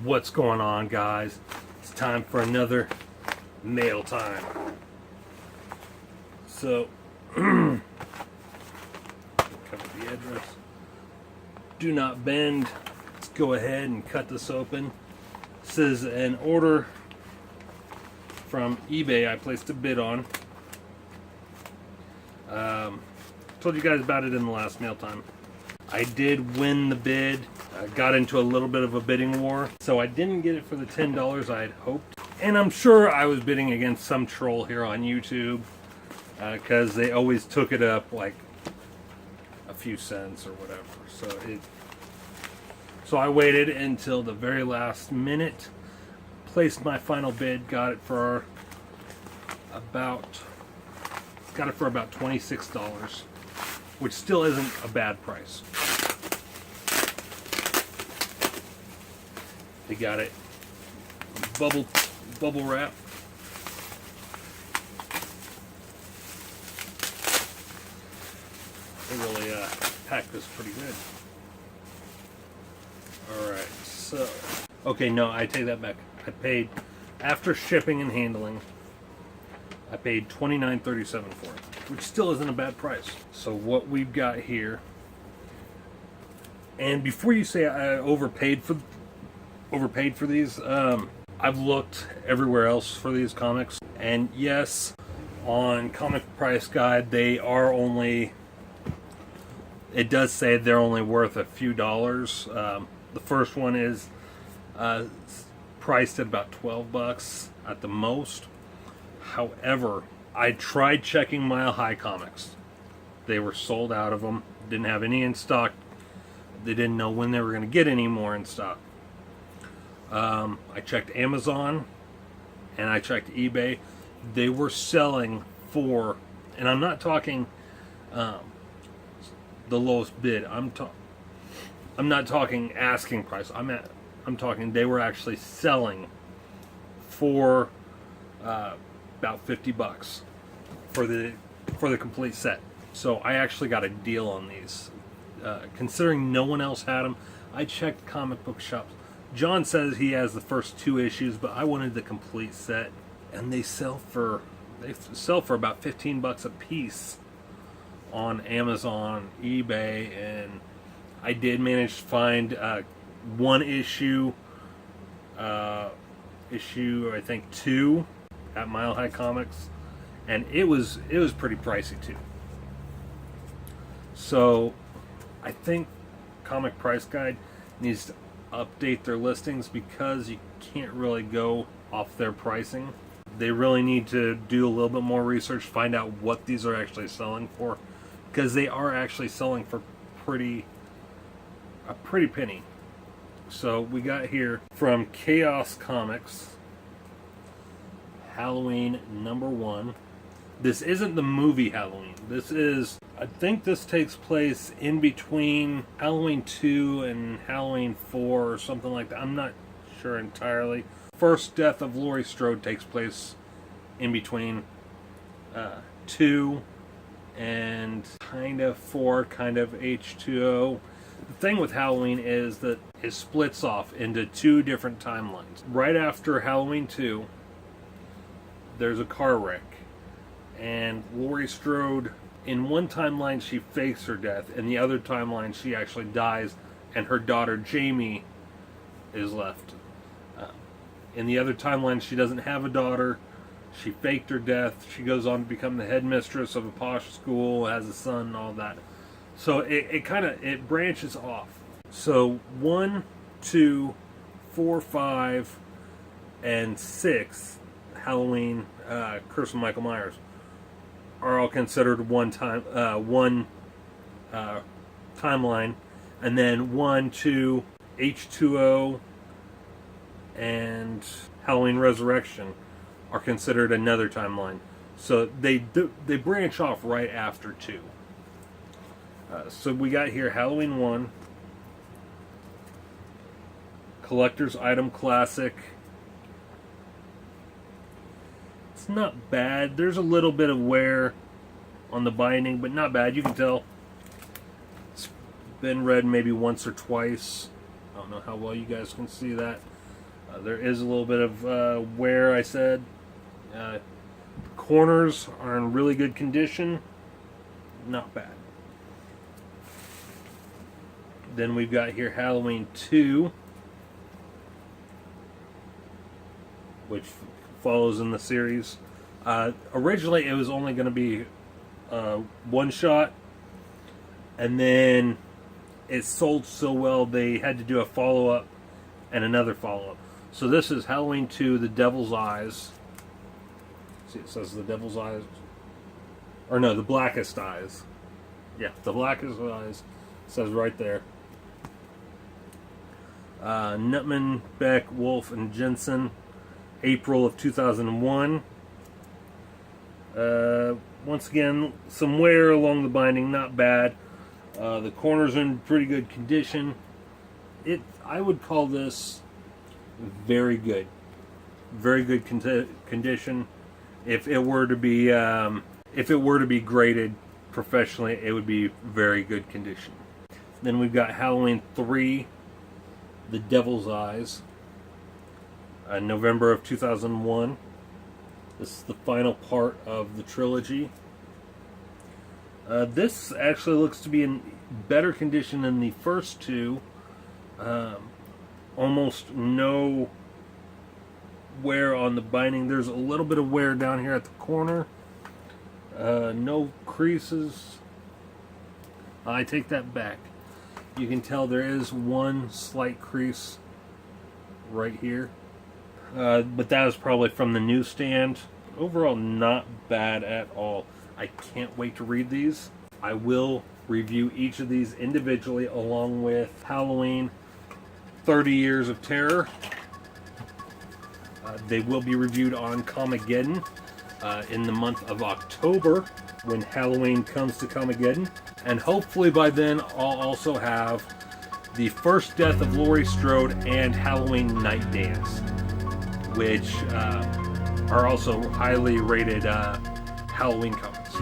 What's going on, guys? It's time for another mail time. So, cover the address. Do not bend. Let's go ahead and cut this open. This is an order from eBay I placed a bid on. Told you guys about it in the last mail time. I did win the bid. I got into a little bit of a bidding war, so I didn't get it for the $10 I had hoped. And I'm sure I was bidding against some troll here on YouTube, because they always took it up like a few cents or whatever. So I waited until the very last minute, placed my final bid, got it for about $26, which still isn't a bad price. They got it bubble wrap. They really packed this pretty good. Alright, so... Okay, no, I take that back. I paid, after shipping and handling, I paid $29.37 for it, which still isn't a bad price. So what we've got here... And before you say I overpaid for these, I've looked everywhere else for these comics, and yes, on Comic Price Guide they are only, it does say they're only worth a few dollars. The first one is priced at about $12 at the most. However, I tried checking Mile High Comics. They were sold out of them, didn't have any in stock. They didn't know when they were going to get any more in stock. I checked Amazon and I checked eBay. They were selling for, and I'm not talking the lowest bid. I'm not talking asking price. I'm talking they were actually selling for about $50 for the complete set. So I actually got a deal on these. Considering no one else had them, I checked comic book shops. John says he has the first 2 issues, but I wanted the complete set, and they sell for about $15 a piece on Amazon, eBay, and I did manage to find one issue, I think 2 at Mile High Comics, and it was pretty pricey too. So I think Comic Price Guide needs to update their listings, because you can't really go off their pricing. They really need to do a little bit more research, find out what these are actually selling for, because they are actually selling for a pretty penny. So we got here from Chaos Comics, Halloween #1. This isn't the movie Halloween. This is, I think this takes place in between Halloween 2 and Halloween 4 or something like that. I'm not sure entirely. First death of Laurie Strode takes place in between 2 and kind of 4, kind of H2O. The thing with Halloween is that it splits off into 2 different timelines. Right after Halloween 2, there's a car wreck. And Laurie Strode, in one timeline she fakes her death, in the other timeline she actually dies, and her daughter Jamie is left. In the other timeline she doesn't have a daughter, she faked her death, she goes on to become the headmistress of a posh school, has a son and all that. So it branches off. So 1, 2, 4, 5, and 6, Halloween, Curse of Michael Myers, are all considered one timeline, and then 1, 2, H2O, and Halloween Resurrection are considered another timeline. So they branch off right after 2. So we got here Halloween 1, Collector's Item Classic. It's not bad. There's a little bit of wear on the binding, but not bad. You can tell it's been read maybe once or twice. I don't know how well you guys can see that. There is a little bit of wear, I said. Corners are in really good condition. Not bad. Then we've got here Halloween 2, which follows in the series. Originally, it was only going to be one shot, and then it sold so well they had to do a follow-up and another follow-up. So this is Halloween 2, The Devil's Eyes. See, it says The Devil's Eyes. Or no, The Blackest Eyes. Yeah, The Blackest Eyes. It says right there. Nutman, Beck, Wolf, and Jensen. April of 2001. Once again, some wear along the binding, not bad. The corners are in pretty good condition. I would call this very good. Very good condition. If it were to be graded professionally, it would be very good condition. Then we've got Halloween 3, The Devil's Eyes, November of 2001. This is the final part of the trilogy. This actually looks to be in better condition than the first two. Almost no wear on the binding. There's a little bit of wear down here at the corner. No creases. I take that back. You can tell there is one slight crease right here. But that was probably from the newsstand. Overall, not bad at all. I can't wait to read these. I will review each of these individually along with Halloween 30 Years of Terror. They will be reviewed on Comicgeddon in the month of October when Halloween comes to Comicgeddon. And hopefully by then I'll also have The First Death of Laurie Strode and Halloween Night Dance, which are also highly rated Halloween comics.